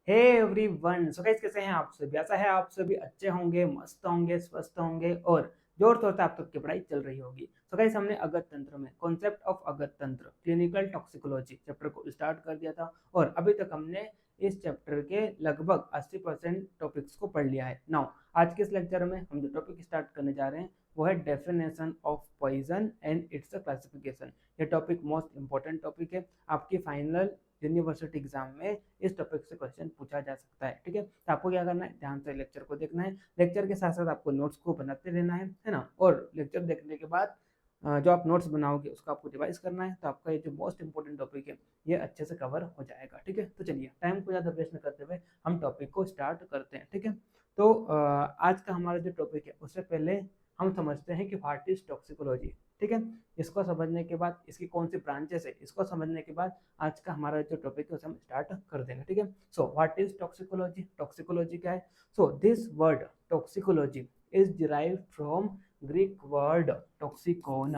Hey everyone, so guys कैसे हैं आप सभी। ऐसा है आप सभी अच्छे होंगे, मस्त होंगे, स्वस्थ होंगे और जोर तौर से आप सबकी पढ़ाई चल रही होगी। सो गाइस हमने अगत तंत्र में कॉन्सेप्ट ऑफ अगत तंत्र क्लिनिकल टॉक्सिकोलॉजी चैप्टर को स्टार्ट कर दिया था और अभी तक हमने इस चैप्टर के लगभग 80% टॉपिक्स को पढ़ लिया है। नाउ आज के इस लेक्चर में हम जो टॉपिक स्टार्ट करने जा रहे हैं वो है definition of poison and its classification. ये टॉपिक मोस्ट इंपॉर्टेंट टॉपिक है। आपकी फाइनल यूनिवर्सिटी एग्जाम में इस टॉपिक से क्वेश्चन पूछा जा सकता है। ठीक है, तो आपको क्या करना है, ध्यान से लेक्चर को देखना है। लेक्चर के साथ साथ आपको नोट्स को बनाते रहना है ना। और लेक्चर देखने के बाद जो आप नोट्स बनाओगे उसको आपको रिवाइज करना है, तो आपका ये जो मोस्ट इंपॉर्टेंट टॉपिक है ये अच्छे से कवर हो जाएगा। ठीक है, तो चलिए टाइम को ज़्यादा वेस्ट न करते हुए हम टॉपिक को स्टार्ट करते हैं। ठीक है, तो आज का हमारा जो टॉपिक है उससे पहले हम समझते हैं कि व्हाट इज टॉक्सिकोलॉजी। ठीक है, इसको समझने के बाद इसकी कौन सी ब्रांचेस है इसको समझने के बाद आज का हमारा जो टॉपिक है उसे हम स्टार्ट कर देंगे। ठीक है, so what is toxicology. Toxicology क्या है? So this word toxicology is derived from Greek word toxicon.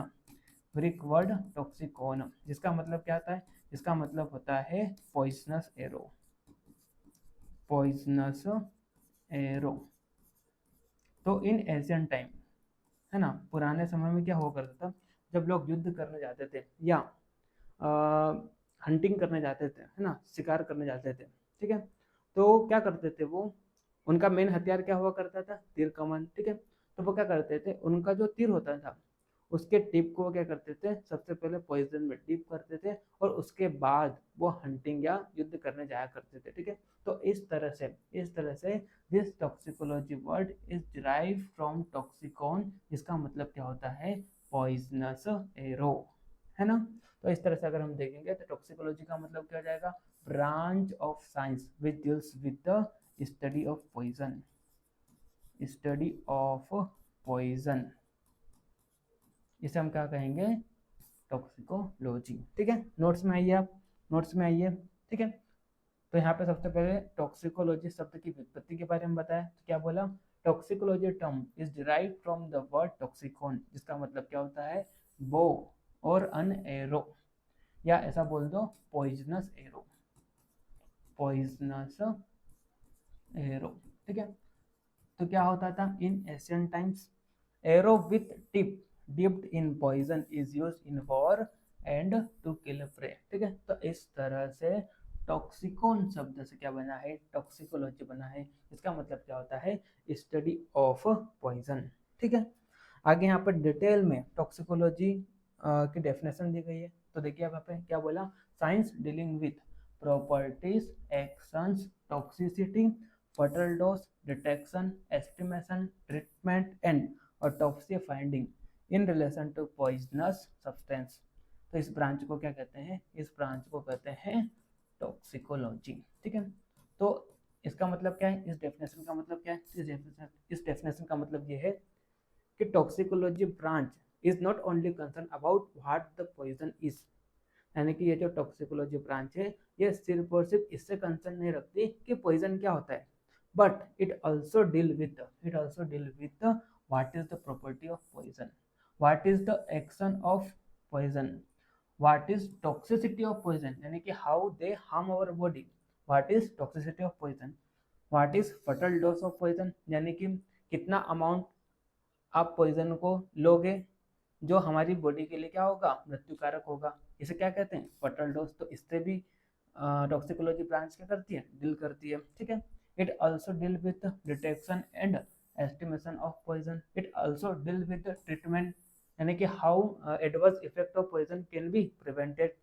Greek word toxicon जिसका मतलब क्या होता है? इसका मतलब होता है पॉइजनस एरो। Poisonous arrow. तो इन एशियन टाइम, है ना, पुराने समय में क्या हुआ करता था, जब लोग युद्ध करने जाते थे या हंटिंग करने जाते थे, है ना, शिकार करने जाते थे। ठीक है, तो क्या करते थे वो, उनका मेन हथियार क्या हुआ करता था? तीर कमान। ठीक है, तो वो क्या करते थे, उनका जो तीर होता था उसके टिप को क्या करते थे, सबसे पहले पॉइजन में डिप करते थे और उसके बाद वो हंटिंग या युद्ध करने जाया करते थे। ठीक है, तो इस तरह से this toxicology word is derive from toxicon, जिसका मतलब क्या होता है? पॉइजनस एरो, है ना। तो इस तरह से अगर हम देखेंगे तो टॉक्सिकोलॉजी का मतलब क्या हो जाएगा? Branch of science which deals with the study of poison. Study of poison, इसे हम क्या कहेंगे? टॉक्सिकोलॉजी। ठीक है, नोट्स में आइए, आप नोट्स में आइए। ठीक है, तो यहाँ पे सबसे पहले टॉक्सिकोलॉजी शब्द की व्युत्पत्ति के बारे में बताया। तो क्या बोला? Toxicology term is derived from the word toxicon, जिसका मतलब क्या होता है? बो और अन एरो, या ऐसा बोल दो पॉइजनस एरो। Poisonous arrow. ठीक है, तो क्या होता था in ancient times? Arrow with tip dipped in poison is used in war and to kill prey. ठीक है, तो इस तरह से टॉक्सिकोन शब्द से क्या बना है? टॉक्सिकोलॉजी बना है। इसका मतलब क्या होता है? Study of poison. ठीक है, आगे यहाँ पर डिटेल में टॉक्सिकोलॉजी की डेफिनेशन दी गई है। तो देखिए यहाँ पे क्या बोला? Science dealing with properties, actions, toxicity, fatal dose, detection, estimation, treatment and autopsy finding in relation to poisonous substance। तो इस ब्रांच को क्या कहते हैं? इस ब्रांच को कहते हैं टॉक्सिकोलॉजी। ठीक है, तो इसका मतलब क्या है? इस डेफिनेशन का मतलब क्या है? इस डेफिनेशन का मतलब ये है कि toxicology branch is not only concern about what the poison is, यानी कि ये जो टॉक्सिकोलॉजी ब्रांच है ये सिर्फ और सिर्फ इससे कंसर्न नहीं रखती कि पॉइजन क्या होता है, but it also deal with what is the property of poison, what is the action of poison, what is toxicity of poison, यानी कि how they harm our body, what is toxicity of poison, what is fatal dose of poison, यानी कि कितना amount आप poison को लोगे जो हमारी बॉडी के लिए क्या होगा? मृत्युकारक होगा। इसे क्या कहते हैं? फटल डोज। तो इससे भी टॉक्सिकोलॉजी ब्रांच क्या करती है? डील करती है। ठीक है, it also deal with detection and estimation of poison, it also deal with treatment, यानी कि how adverse effect of poison can be prevented,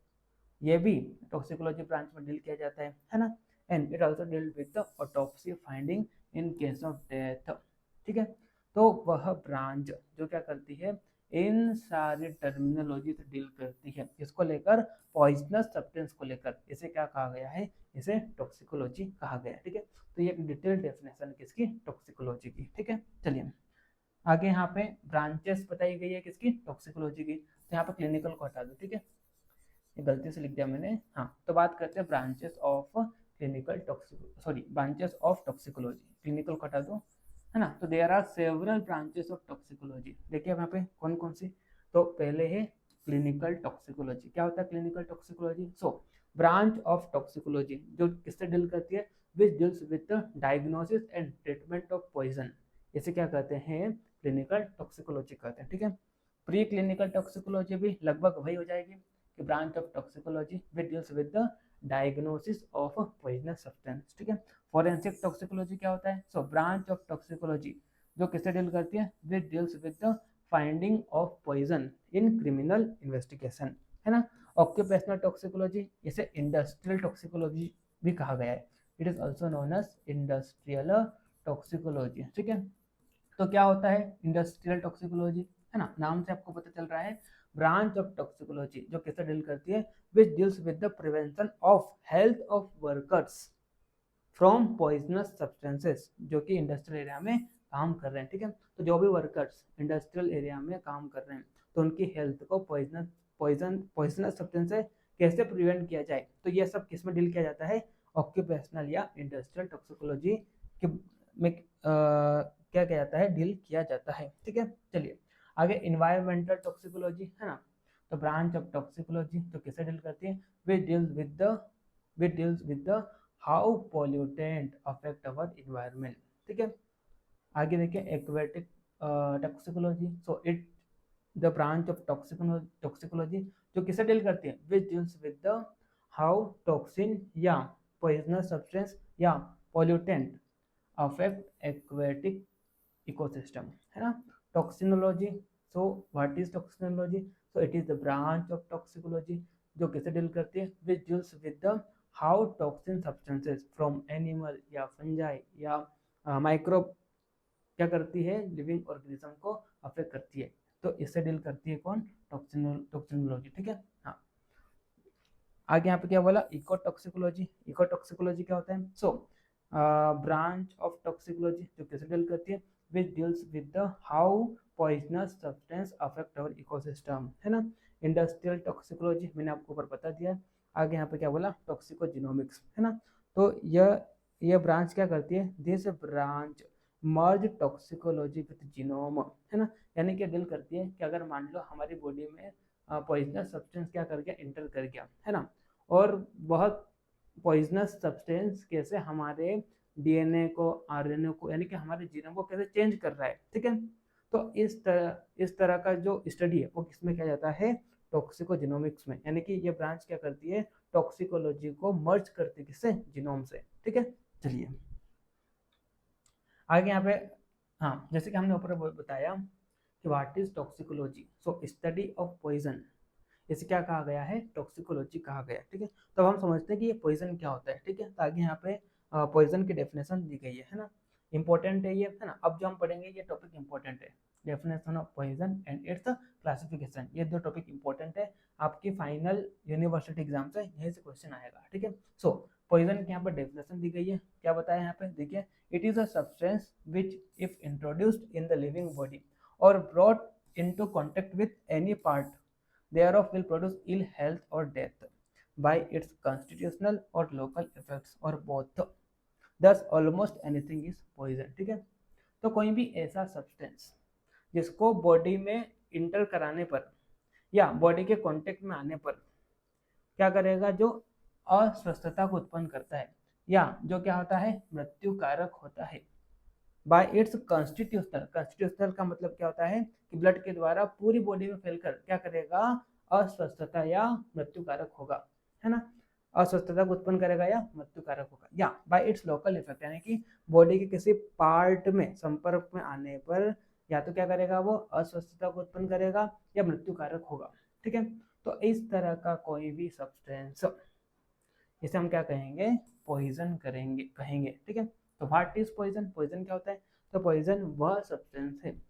ये भी टॉक्सिकोलॉजी ब्रांच में डील किया जाता है ना। And it also deal with the autopsy finding in case of death. ठीक है, तो वह ब्रांच जो क्या करती है? इन सारी टर्मिनोलॉजी से डील करती है। इसको लेकर पॉइजनस सब्सटेंस को लेकर इसे क्या कहा गया है? इसे टॉक्सिकोलॉजी कहा गया है। ठीक है, तो ये एक डिटेल डेफिनेशन किसकी? टॉक्सिकोलॉजी की। ठीक है, चलिए आगे यहाँ पे ब्रांचेस बताई गई है किसकी? टॉक्सिकोलॉजी की। तो यहाँ पे क्लिनिकल को हटा दो। ठीक है, ये गलती से लिख दिया मैंने। हाँ, तो बात करते हैं branches of clinical branches of toxicology. Clinical को हटा दो, है ना। तो there are several branches of toxicology. देखिए यहाँ पे कौन कौन सी। तो पहले है क्लिनिकल टॉक्सिकोलॉजी। क्या होता है clinical toxicology? So branch of toxicology जो किससे डील करती है? Which deals with the diagnosis and treatment of poison. इसे क्या कहते हैं, क्लिनिकल टॉक्सिकोलॉजी कहते हैं, ठीक है। प्री क्लिनिकल टॉक्सिकोलॉजी भी लगभग वही हो जाएगी कि branch of toxicology which deals with the diagnosis of poisonous substance, ठीक है। फॉरेंसिक टॉक्सिकोलॉजी क्या होता है, सो ब्रांच ऑफ टॉक्सिकोलॉजी जो किससे डील करती है, which deals with the finding of poison in criminal investigation, है ना। ऑक्यूपेशनल टॉक्सिकोलॉजी, इसे इंडस्ट्रियल टॉक्सिकोलॉजी भी कहा गया है, it is also known as industrial toxicology, ठीक है। तो क्या होता है इंडस्ट्रियल टॉक्सिकोलॉजी, है ना, नाम से आपको पता चल रहा है, ब्रांच ऑफ टॉक्सिकोलॉजी जो किससे डील करती है, which deals with the prevention of health of workers from poisonous substances, जो कि इंडस्ट्रियल एरिया में काम कर रहे हैं, ठीक है। तो जो भी वर्कर्स इंडस्ट्रियल एरिया में काम कर रहे हैं तो उनकी हेल्थ को पॉइजनस सब्सटेंस से कैसे प्रिवेंट किया जाए, तो ये सब किस में डील किया जाता है, ऑक्यूपेशनल या इंडस्ट्रियल टॉक्सिकोलॉजी के में क्या किया जाता है, डील किया जाता है, ठीक है। चलिए आगे इन्वायरमेंटल टॉक्सिकोलॉजी, है ना, तो ब्रांच ऑफ टॉक्सिकोलॉजी तो किसे डील करती है, which deals with the how pollutant affect our environment, ठीक है। आगे देखिए aquatic toxicology, so it the branch of toxicology जो किसे डील करती है, which deals with the how toxin या पॉइजनस सब्सटेंस या पॉल्यूटेंट अफेक्ट एक्वेटिक इकोसिस्टम, है ना। Toxinology, so what is toxinology, so it is the branch of toxicology जो किसे डील करती है, which deals with the how toxin substances from animal या fungi या माइक्रोब क्या करती है, लिविंग ऑर्गेनिज्म को अफेक्ट करती है, तो इससे डील करती है कौन, टॉक्सिनोलॉजी, ठीक है। हाँ आगे यहाँ पे क्या बोला, इकोटॉक्सिकोलॉजी, इकोटॉक्सिकोलॉजी क्या होता है, सो ब्रांच ऑफ टॉक्सिकोलॉजी जो किसे डील करती है, which deals with the how poisonous substance affect our ecosystem, है ना। इंडस्ट्रियल टॉक्सिकोलॉजी मैंने आपको ऊपर बता दिया। आगे यहाँ पे क्या बोला, टॉक्सिकोजिनोमिक्स, है ना, तो यह ब्रांच क्या करती है, this branch merge toxicology with genome, है ना, यानी कि डील करती है कि अगर मान लो हमारी बॉडी में पॉइजनस सब्सटेंस क्या कर गया, इंटर कर गया, है ना, और बहुत पॉइजनस सब्सटेंस कैसे हमारे डीएनए को, आरएनए को, यानी कि हमारे जीनोम को कैसे चेंज कर रहा है, ठीक है। तो इस तरह का जो स्टडी है वो किसमें किया जाता है, टॉक्सिकोजिनोमिक्स में, यानी कि ये ब्रांच क्या करती है, टॉक्सिकोलॉजी को मर्ज करती है किससे, जीनोम से, ठीक है। चलिए आगे यहाँ पे, हाँ जैसे कि हमने ऊपर बताया कि what is toxicology, so study of poison, इसे क्या कहा गया है, टॉक्सिकोलॉजी कहा गया, ठीक है। तो अब हम समझते हैं कि ये पॉइजन क्या होता है, ठीक है। तो आगे यहाँ पे पॉइजन की डेफिनेशन दी गई है ना, इंपॉर्टेंट है ये, है ना। अब जो हम पढ़ेंगे ये टॉपिक इंपॉर्टेंट है, definition of poison and its classification, ये दो टॉपिक इंपॉर्टेंट है, आपकी फाइनल यूनिवर्सिटी एग्जाम से यहीं से क्वेश्चन आएगा, ठीक है। सो पॉइजन की यहाँ पर डेफिनेशन दी गई है, क्या बताया यहाँ पे, देखिए, it is a substance which if introduced in the living body और brought into contact with any part thereof will produce ill health or death by its constitutional or local effects or both, thus almost anything is poison, ठीक है। तो कोई भी ऐसा substance जिसको body में inter कराने पर या बॉडी के कांटेक्ट में आने पर क्या करेगा, जो अस्वस्थता को उत्पन्न करता है या जो क्या होता है, मृत्यु कारक होता है, बाय इट्स कॉन्स्टिट्यूशनल का मतलब क्या होता है कि ब्लड के द्वारा पूरी बॉडी में फैलकर क्या करेगा, अस्वस्थता या मृत्यु कारक होगा, है ना, अस्वस्थता को उत्पन्न करेगा या मृत्यु कारक होगा, या बाय इट्स लोकल इफेक्ट, यानी कि बॉडी के किसी पार्ट में संपर्क में आने पर या तो क्या करेगा, वो अस्वस्थता को उत्पन्न करेगा या मृत्यु कारक होगा, ठीक है। तो इस तरह का कोई भी सब्सटेंस, इसे हम क्या कहेंगे, पॉइजन कहेंगे, ठीक है। तो व्हाट इज पॉइजन, पॉइजन क्या होता है, तो पॉइजन वह सब्सटेंस है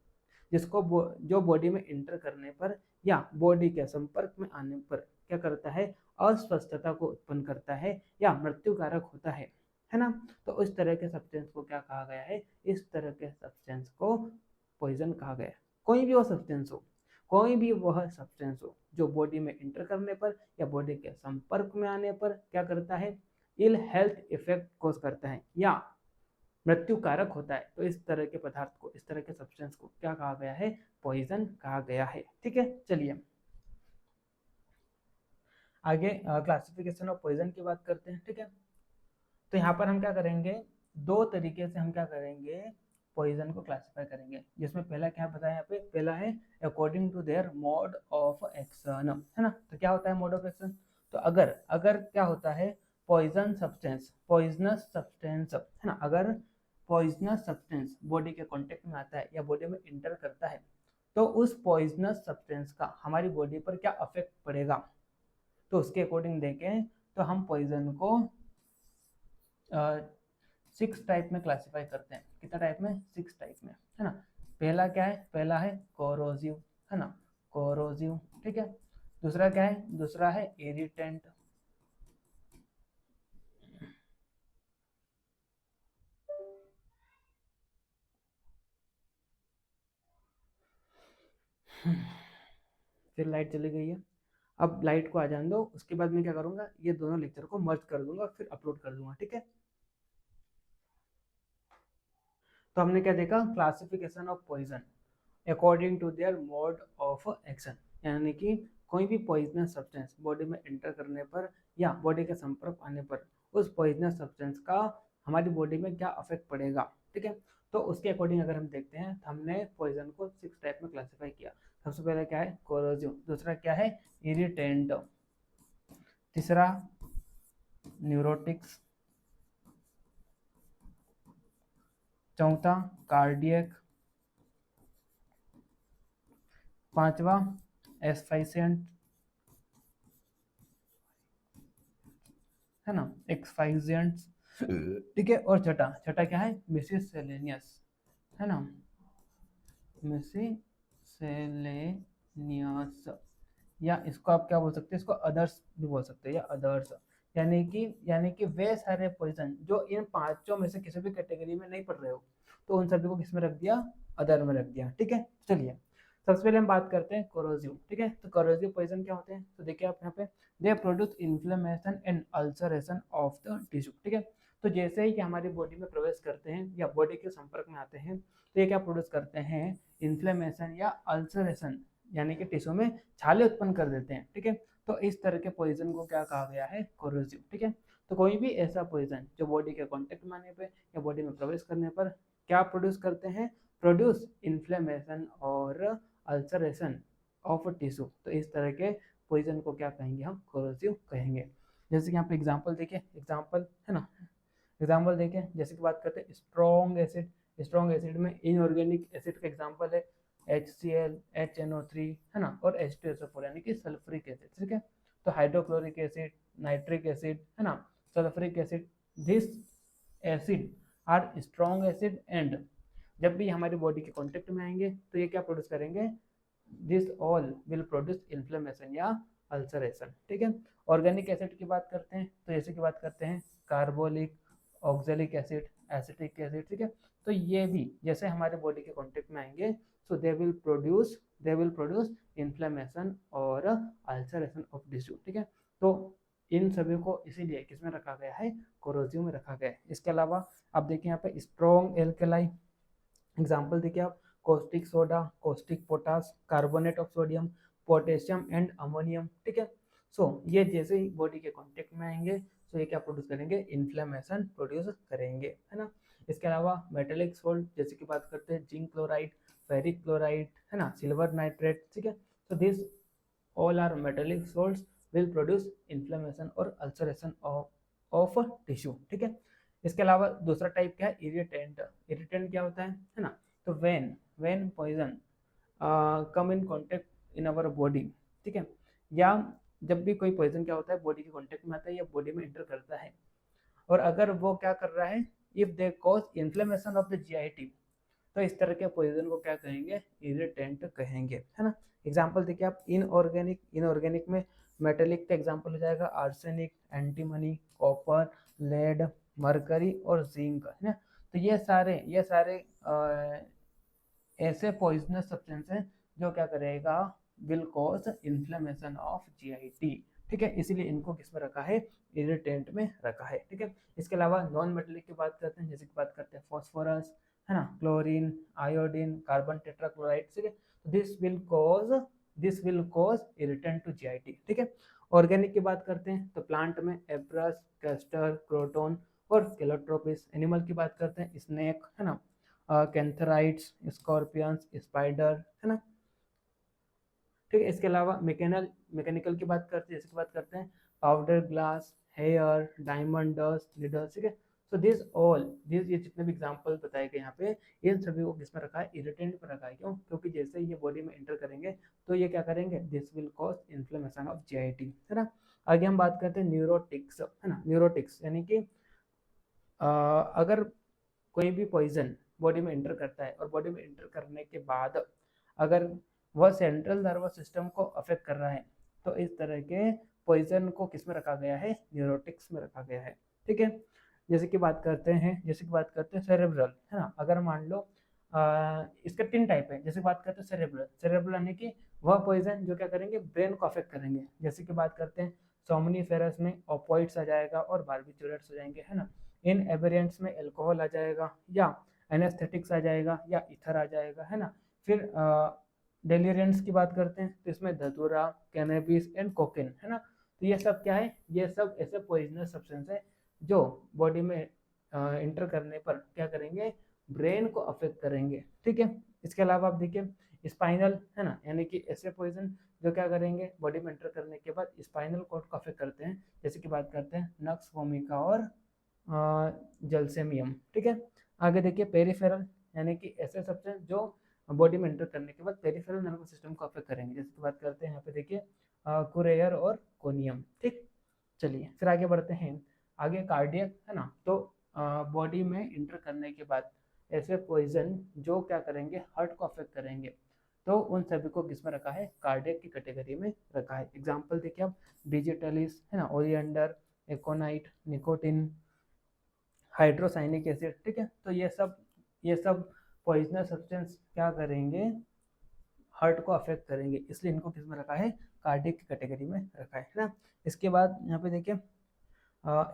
जिसको जो बॉडी में इंटर करने पर या बॉडी के संपर्क में आने पर क्या करता है, अस्वस्थता को उत्पन्न करता है या मृत्यु कारक होता है ना। तो इस तरह के सब्सटेंस को क्या कहा गया है, इस तरह के सब्सटेंस को पॉइजन कहा गया है। कोई भी वह सब्सटेंस हो जो बॉडी में इंटर करने पर या बॉडी के संपर्क में आने पर क्या करता है, इल हेल्थ इफेक्ट कोज करता है या मृत्यु कारक होता है, तो इस तरह के पदार्थ को, इस तरह के सब्सटेंस को क्या कहा गया है, पॉइजन कहा गया है, ठीक है। चलिए आगे क्लासिफिकेशन ऑफ पॉइजन की बात करते हैं, ठीक है। तो यहाँ पर हम क्या करेंगे, दो तरीके से हम क्या करेंगे, पॉइजन को क्लासिफाई करेंगे, जिसमें पहला क्या बताया यहाँ पे, पहला है according to their mode of action, है ना। तो क्या होता है मोड ऑफ एक्शन, तो अगर अगर क्या होता है, पॉइजन सब्सटेंस, पॉइजनस सब्सटेंस, है ना, अगर पॉइजनस सब्सटेंस बॉडी के कांटेक्ट में आता है या बॉडी में इंटर करता है, तो उस पॉइजनस सब्सटेंस का हमारी बॉडी पर क्या अफेक्ट पड़ेगा, तो उसके अकॉर्डिंग देखें तो हम पॉइजन को 6 टाइप में क्लासिफाई करते हैं। कितना टाइप में, 6 टाइप में, है ना। पहला क्या है, पहला है कोरोसिव, है ना, कोरोसिव, ठीक है। दूसरा क्या है, दूसरा है इरिटेंट, फिर लाइट चली गई है, अब लाइट को आ जाने दो, उसके बाद मैं क्या करूंगा, ये दोनों लेक्चर को मर्ज कर दूंगा, फिर अपलोड कर दूंगा, ठीक है। तो हमने क्या देखा, classification of poison according to their mode of action, यानी कि कोई भी पॉइजनस सब्सटेंस बॉडी में एंटर करने पर या बॉडी के संपर्क आने पर उस पॉइजनस सब्सटेंस का हमारी बॉडी में क्या अफेक्ट पड़ेगा, ठीक है। तो उसके अकॉर्डिंग अगर हम देखते हैं, तो हमने पॉइजन को 6 टाइप में क्लासीफाई किया। सबसे पहले क्या है, कोरोसिव, दूसरा क्या है, इरिटेंट, तीसरा न्यूरोटिक्स, चौथा कार्डियक, पांचवा एस्फाइसेंट, है ना, एक्सफाइजेंट्स, ठीक है। और छठा, छठा क्या है, मिसिसेलेनियस, है ना, मिसिसेलेनियस, या इसको आप क्या बोल सकते हैं, इसको अदर्स भी बोल सकते हैं, या अदर्स, यानी कि वे सारे पॉइजन जो इन पांचों में से किसी भी कैटेगरी में नहीं पड़ रहे हो, तो उन सभी को किस में रख दिया, अदर में रख दिया, ठीक है। चलिए सबसे पहले हम बात करते हैं कोरोसिव, ठीक है। तो कोरोसिव पॉइजन क्या होते हैं, तो देखिए आप यहाँ पे, they produce inflammation and ulceration of the tissue, ठीक है। तो जैसे ही कि हमारी बॉडी में प्रवेश करते हैं या बॉडी के संपर्क में आते हैं, तो ये क्या प्रोड्यूस करते हैं, इन्फ्लेमेशन या अल्सरेशन, यानी कि टिश्यू में छाले उत्पन्न कर देते हैं, ठीक है। तो इस तरह के पॉइजन को क्या कहा गया है, कोरोसिव, ठीक है। तो कोई भी ऐसा पॉइजन जो बॉडी के कांटेक्ट में आने पे या बॉडी में प्रवेश करने पर क्या प्रोड्यूस करते हैं, प्रोड्यूस इन्फ्लेमेशन और अल्सरेशन ऑफ टिश्यू, तो इस तरह के पॉइजन को क्या कहेंगे, हम कोरोसिव कहेंगे। जैसे कि यहाँ पे एग्जाम्पल देखिए, एग्जाम्पल, है ना, एग्जाम्पल देखें, जैसे कि बात करते हैं स्ट्रॉन्ग एसिड, स्ट्रॉन्ग एसिड में इनऑर्गेनिक एसिड का एग्जाम्पल है HCl, HNO3, है ना, और H2SO4 यानी कि सल्फ्रिक एसिड, ठीक है। तो हाइड्रोक्लोरिक एसिड, नाइट्रिक एसिड, है ना, sulphuric acid, this acid are strong acid and जब भी हमारी बॉडी के कांटेक्ट में आएंगे तो ये क्या प्रोड्यूस करेंगे, this all will produce inflammation या अल्सरेशन, ठीक है। ऑर्गेनिक एसिड की बात करते हैं, तो जैसे की बात करते हैं carbolic, oxalic acid, acetic acid, ठीक है। तो ये भी जैसे हमारे बॉडी के कांटेक्ट में आएंगे, सो दे विल प्रोड्यूस इन्फ्लेमेशन और अल्सरेशन ऑफ टिश्यू, ठीक है। तो इन सभी को इसीलिए किसमें रखा गया है, कोरोसिव में रखा गया है। इसके अलावा आप देखिए यहाँ पे स्ट्रॉन्ग एल्कलाई, एग्जाम्पल देखिए आप, caustic soda, caustic potash, carbonate of sodium, potassium and ammonium, ठीक है। सो ये जैसे ही बॉडी के कांटेक्ट में आएंगे, तो ये क्या प्रोड्यूस करेंगे, इन्फ्लेमेशन प्रोड्यूस करेंगे, है ना। इसके अलावा मेटेलिक सोल्ट, जैसे कि बात करते हैं जिंक क्लोराइड, फेरिक क्लोराइड, है ना, सिल्वर नाइट्रेट, ठीक है। तो this all are metallic salts will produce inflammation और अल्सरेशन ऑफ टिश्यू, ठीक है। इसके अलावा दूसरा टाइप क्या है, इरिटेंट, इरिटेंट क्या होता है ना, तो when poison come in contact in our body, ठीक है, या जब भी कोई पॉइजन क्या होता है बॉडी के कांटेक्ट में आता है या बॉडी में एंटर करता है, और अगर वो क्या कर रहा है, if they cause inflammation of the GIT, तो इस तरह के पॉइजन को क्या कहेंगे, इरिटेंट कहेंगे, है ना। एग्जाम्पल देखिए आप, इनऑर्गेनिक, इनऑर्गेनिक में मेटेलिक का एग्जाम्पल हो जाएगा arsenic, antimony, copper, lead, mercury और जिंक, है ना। तो ये सारे ऐसे पॉइजनस सब्सटेंस हैं जो क्या करेगा, will cause inflammation of GIT, ठीक है। इसीलिए इनको किस में रखा है, इरिटेंट में रखा है, ठीक है। इसके अलावा नॉन मेटेलिक की बात करते हैं, जैसे कि बात करते हैं फॉस्फोरस, है ना, क्लोरीन, आयोडीन, कार्बन टेट्राक्लोराइड, ठीक है। This will cause irritant to GIT, ठीक है। ऑर्गेनिक की बात करते हैं तो प्लांट में एब्रस, कैस्टर, क्रोटोन, और केलोट्रोपिस। एनिमल की बात करते हैं, स्नेक है ना, कैंथराइट्स, स्कॉर्पियंस, स्पाइडर है ना। ठीक है, इसके अलावा मैकेनिकल की बात करते हैं, जैसे की बात करते हैं powder glass, hair, diamond dust, needles. ठीक है, सो दिस ये जितने भी एग्जांपल बताए गए यहाँ पे, इन सभी को किसमें रखा है, इरिटेंट पर रखा है। क्यों? क्योंकि जैसे ये बॉडी में एंटर करेंगे तो ये क्या करेंगे, this will cause inflammation of GIT, है ना। आगे हम बात करते हैं न्यूरोटिक्स, है ना। न्यूरोटिक्स यानी कि अगर कोई भी पॉइजन बॉडी में एंटर करता है और बॉडी में एंटर करने के बाद अगर वह सेंट्रल नर्वस सिस्टम को अफेक्ट कर रहा है, तो इस तरह के पॉइजन को किस में रखा गया है, न्यूरोटिक्स में रखा गया है। ठीक है, जैसे कि बात करते हैं सेरेब्रल, है ना। अगर मान लो इसका 3 टाइप है। जैसे बात करते हैं सेरेब्रल यानी कि वह पॉइजन जो क्या करेंगे, ब्रेन को अफेक्ट करेंगे। जैसे कि बात करते हैं सोमनीफेरस में ओपोइड्स आ जाएगा और बार्बिट्यूरेट्स हो जाएंगे, है ना। इन एबेरेंट्स में एल्कोहल आ जाएगा या एनेस्थेटिक्स आ जाएगा या इथर आ जाएगा, है ना। फिर डेलिरेंट्स की बात करते हैं तो इसमें धतूरा, कैनबिस एंड कोकेन, है ना। तो ये सब क्या है, ये सब ऐसे पॉइजनस सब्सटेंस है जो बॉडी में इंटर करने पर क्या करेंगे, ब्रेन को अफेक्ट करेंगे। ठीक है, इसके अलावा आप देखिए स्पाइनल, है ना, यानी कि ऐसे पॉइजन जो क्या करेंगे, बॉडी में एंटर करने के बाद स्पाइनल कॉर्ड को अफेक्ट करते हैं। जैसे कि बात करते हैं नक्स वोमिका और जलसेमियम। ठीक है, आगे देखिए पेरिफेरल, यानी कि ऐसे सब्सटेंस जो बॉडी में एंटर करने के बाद पेरिफेरल नर्वस सिस्टम को अफेक्ट करेंगे। जैसे कि बात करते हैं यहाँ पे देखिए कुरेयर और कोनियम। ठीक, चलिए फिर आगे बढ़ते हैं। आगे कार्डियक, है ना। तो बॉडी में इंटर करने के बाद ऐसे पॉइजन जो क्या करेंगे, हार्ट को अफेक्ट करेंगे, तो उन सभी को किसमें रखा है, कार्डियक की कैटेगरी में रखा है। एग्जाम्पल देखिए आप, डिजिटलिस, है ना, ओरिएंडर, एकोनाइट, निकोटिन, हाइड्रोसाइनिक एसिड। ठीक है, तो ये सब पॉइजनस सब्सटेंस क्या करेंगे, हार्ट को अफेक्ट करेंगे, इसलिए इनको किस में रखा है, कार्डियक की कैटेगरी में रखा है ना। इसके बाद यहाँ पे देखिए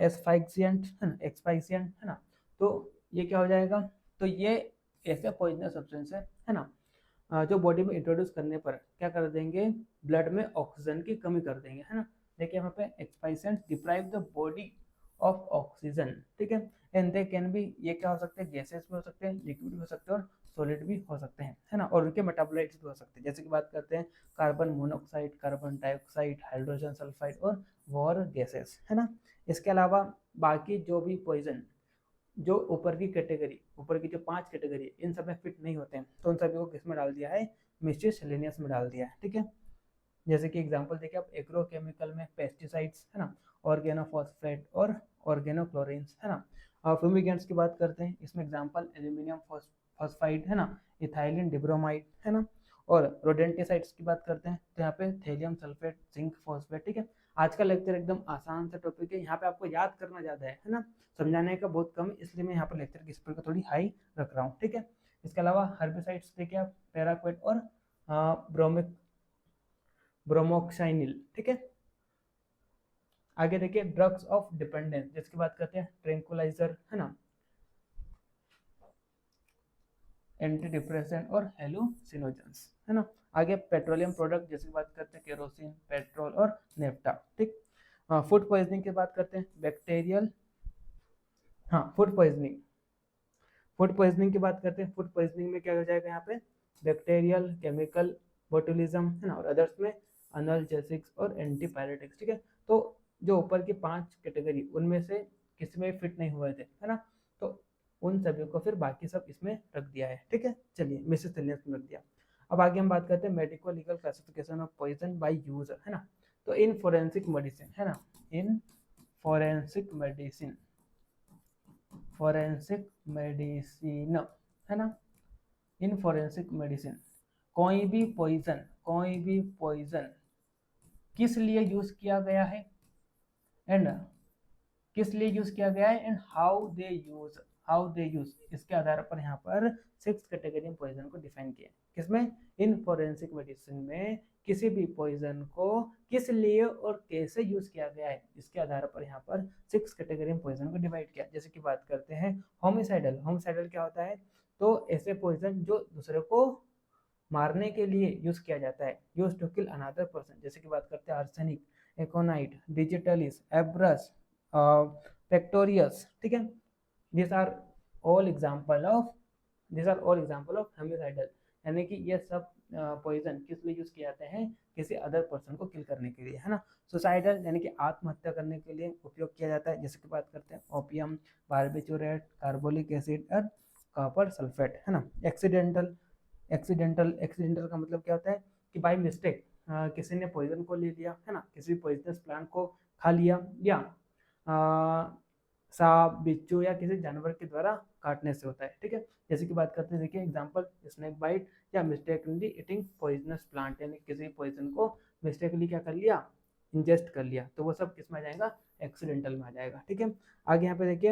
एस्फाइक्सिएंट, है ना, एक्सपाइसिएंट, है ना। तो ये क्या हो जाएगा, तो ये ऐसे पॉइजनस सब्सटेंस है ना, जो बॉडी में इंट्रोड्यूस करने पर क्या कर देंगे, ब्लड में ऑक्सीजन की कमी कर देंगे, है ना। देखिए यहाँ पे asphyxiant deprive the body of oxygen. ठीक है, एंड दे कैन बी, ये क्या हो सकते हैं, गैसेस भी हो सकते हैं, लिक्विड भी हो सकते हैं और सॉलिड भी हो सकते हैं, है ना। और उनके मेटाबोलाइट्स भी हो सकते हैं। जैसे कि बात करते हैं carbon monoxide, carbon dioxide, hydrogen sulphide और वॉर गैसेस, है ना। इसके अलावा बाकी जो भी पॉइजन जो ऊपर की कैटेगरी, ऊपर की जो 5 कैटेगरी, इन सब में फिट नहीं होते हैं, तो उन सभी को किस में डाल दिया है, मिससेलेनियस में डाल दिया है। ठीक है, जैसे कि एग्जांपल देखिए आप, एग्रोकेमिकल में पेस्टिसाइड्स, है ना, ऑर्गेनोफॉस्फेट और ऑर्गेनोक्लोरिन्स, है ना। फ्यूमिगेंट्स की बात करते हैं, इसमें एग्जांपल एल्यूमिनियम फॉस्फाइड, है ना, इथाइलिन डिब्रोमाइड, है ना। और रोडेंटिसाइड्स की बात करते हैं तो यहाँ पे थेलियम सल्फेट, जिंक फॉस्फेट। ठीक है, आज का लेक्चर एकदम आसान सा टॉपिक है, यहाँ पे आपको याद करना ज़्यादा है ना, समझाने का बहुत कम, इसलिए मैं यहाँ पर लेक्चर की स्पीड को थोड़ी हाई रख रहा हूँ। ठीक है, इसके अलावा हर्बिसाइड्स देखिए आप, पैराक्वेट और ब्रोमोक्साइनिल। ठीक है, आगे देखिए ड्रग्स ऑफ डिपेंडेंस, जिसकी बात करते हैं ट्रैंक्विलाइजर, है ना, एंटी डिप्रेसेंट और हेलुसिनोजेंस, है ना। आगे पेट्रोलियम प्रोडक्ट, जैसे बात करते हैं केरोसिन, पेट्रोल और नेफ्टा। ठीक, फूड पॉइजनिंग की बात करते हैं बैक्टीरियल, हाँ फूड पॉइजनिंग की बात करते हैं। फूड पॉइजनिंग में क्या हो जाएगा, यहाँ पे बैक्टीरियल, केमिकल, बोटुलिज्म, है ना, और अदर्स में अनल्जेसिक्स और एंटीपायरेटिक्स। ठीक है, तो जो ऊपर की 5 कैटेगरी, उनमें से किसी में फिट नहीं हुए थे, है ना, तो उन सभी को फिर बाकी सब इसमें रख दिया है। ठीक है, चलिए मिससेलेनियस में रख दिया। अब आगे हम बात करते हैं medico legal classification of poison by use, है ना। तो इन फोरेंसिक मेडिसिन, है ना, in forensic medicine, forensic medicine, है ना, इन फोरेंसिक मेडिसिन कोई भी पॉइजन किस लिए यूज किया गया है एंड किस लिए यूज किया गया है एंड हाउ दे यूज, इसके आधार पर यहाँ पर 6 कैटेगरी में पॉइजन को डिफाइन किया है। किसमें, इन फोरेंसिक मेडिसिन में किसी भी पॉइजन को किस लिए और कैसे यूज किया गया है, इसके आधार पर यहाँ पर 6 कैटेगरी में पॉइजन को डिवाइड किया। जैसे कि बात करते हैं होमिसाइडल क्या होता है, तो ऐसे पॉइजन जो दूसरे को मारने के लिए यूज किया जाता है, use to kill another person. जैसे कि बात करते हैं आर्सेनिक, एकोनाइट, डिजिटलिस, एब्रस, प्रेक्टोरियस, ठीक है। This are all example of homicidal, यानी कि ये सब पॉइजन किस लिए यूज किए जाते हैं, किसी अदर पर्सन को किल करने के लिए, है ना। सुसाइडल यानी कि आत्महत्या करने के लिए उपयोग किया जाता है, जैसे कि बात करते हैं ओपियम, बारबिचूरेट, कार्बोलिक एसिड और कॉपर सल्फेट, है ना। एक्सीडेंटल का मतलब क्या होता है कि बाय मिस्टेक किसी ने पॉइजन को ले लिया, है ना, किसी पॉइजनस प्लांट को खा लिया, या सांप, बिच्छू या किसी जानवर के द्वारा काटने से होता है, ठीक है। जैसे कि बात करते हैं, देखिए एग्जांपल, स्नेक बाइट या मिस्टेकली ईटिंग पॉइजनस प्लांट, यानी किसी पॉइजन को मिस्टेकली क्या कर लिया, इंजेस्ट कर लिया, तो वो सब किस में आ जाएगा, एक्सीडेंटल में आ जाएगा, ठीक है। आगे यहाँ पे देखिए,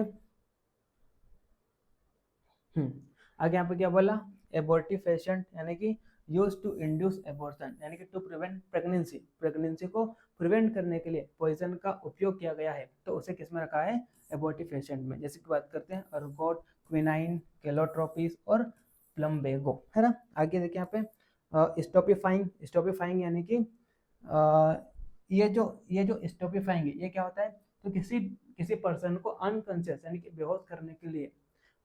आगे यहाँ पे क्या बोला, एबॉर्टिफिकेशन यानी कि यूज टू इंड्यूस एबॉर्शन, यानी कि टू प्रिवेंट प्रेगनेंसी को प्रिवेंट करने के लिए पॉइजन का उपयोग किया गया है, तो उसे किस में रखा है, एबॉर्टिफिकेशन में। जैसे कि बात करते हैं अर्गोट, क्विनाइन, केलोट्रोपिस और प्लम्बेगो, है ना। आगे देखिए यहाँ पे स्टॉपिफाइंग यानी कि ये जो स्टॉपिफाइंग है, ये क्या होता है, तो किसी पर्सन को अनकॉन्शियस यानी कि बेहोश करने के लिए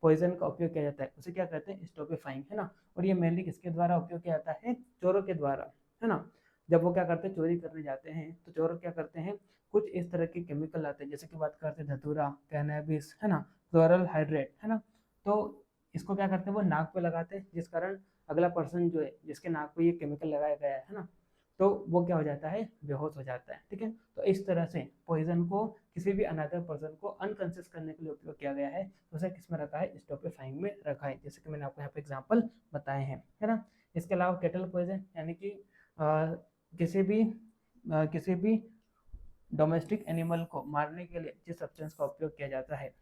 पॉइजन का उपयोग किया जाता है, उसे क्या कहते हैं, स्टॉपिफाइंग, है ना। और ये मेनली किसके द्वारा उपयोग किया जाता है, चोरों के द्वारा, है ना। जब वो क्या करते हैं, चोरी करने जाते हैं, तो चोर क्या करते हैं, कुछ इस तरह के केमिकल आते हैं, जैसे कि बात करते हैं धतूरा, कैनबिस, है ना, क्लोरल हाइड्रेट, है ना। तो इसको क्या करते हैं, वो नाक पे लगाते हैं, जिस कारण अगला पर्सन जो है, जिसके नाक पे ये केमिकल लगाया गया है ना, तो वो क्या हो जाता है, बेहोश हो जाता है, ठीक है। तो इस तरह से पॉइजन को किसी भी अनदर पर्सन को अनकॉन्शियस करने के लिए उपयोग किया गया है, तो उसे किस में रखा है, स्टॉपिफाइंग में रखा है, जैसे कि मैंने आपको यहाँ पे एग्जांपल बताए हैं, है ना। इसके अलावा केटल पॉइजन यानी कि किसी भी डोमेस्टिक एनिमल को मारने के लिए जिस सब्सटेंस का उपयोग किया जाता है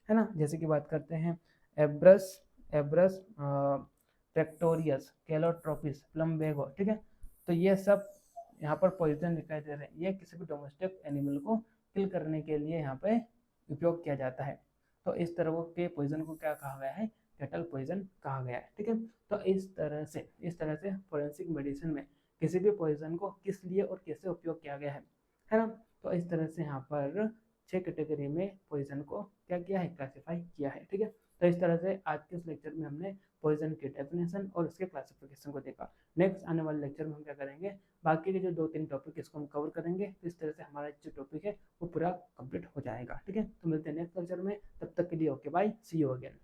ना, जैसे कि बात करते हैं एब्रस एब्रस प्रेक्टोरियस, कैलोट्रोपिस, प्लम्बेगो, ठीक है। तो ये सब यहाँ पर पॉइजन दिखाई दे रहे हैं, ये किसी भी डोमेस्टिक एनिमल को किल करने के लिए यहाँ पे उपयोग किया जाता है। तो इस तरह के पॉइजन को क्या कहा गया है, केटल पॉइजन कहा गया है, ठीक है। तो इस तरह से फोरेंसिक मेडिसिन में किसी भी पॉइजन को किस लिए और कैसे उपयोग किया गया है ना। तो इस तरह से यहाँ पर 6 कैटेगरी में पॉइजन को क्या किया है, क्लासिफाई किया है, ठीक है। तो इस तरह से आज के इस लेक्चर में हमने पॉइजन की डेफिनेशन और उसके क्लासिफिकेशन को देखा। नेक्स्ट आने वाले लेक्चर में हम क्या करेंगे, बाकी के जो 2-3 टॉपिक इसको हम कवर करेंगे, तो इस तरह से हमारा जो टॉपिक है वो पूरा कंप्लीट हो जाएगा, ठीक है। तो मिलते हैं नेक्स्ट लेक्चर में, तब तक के लिए okay bye, see you again.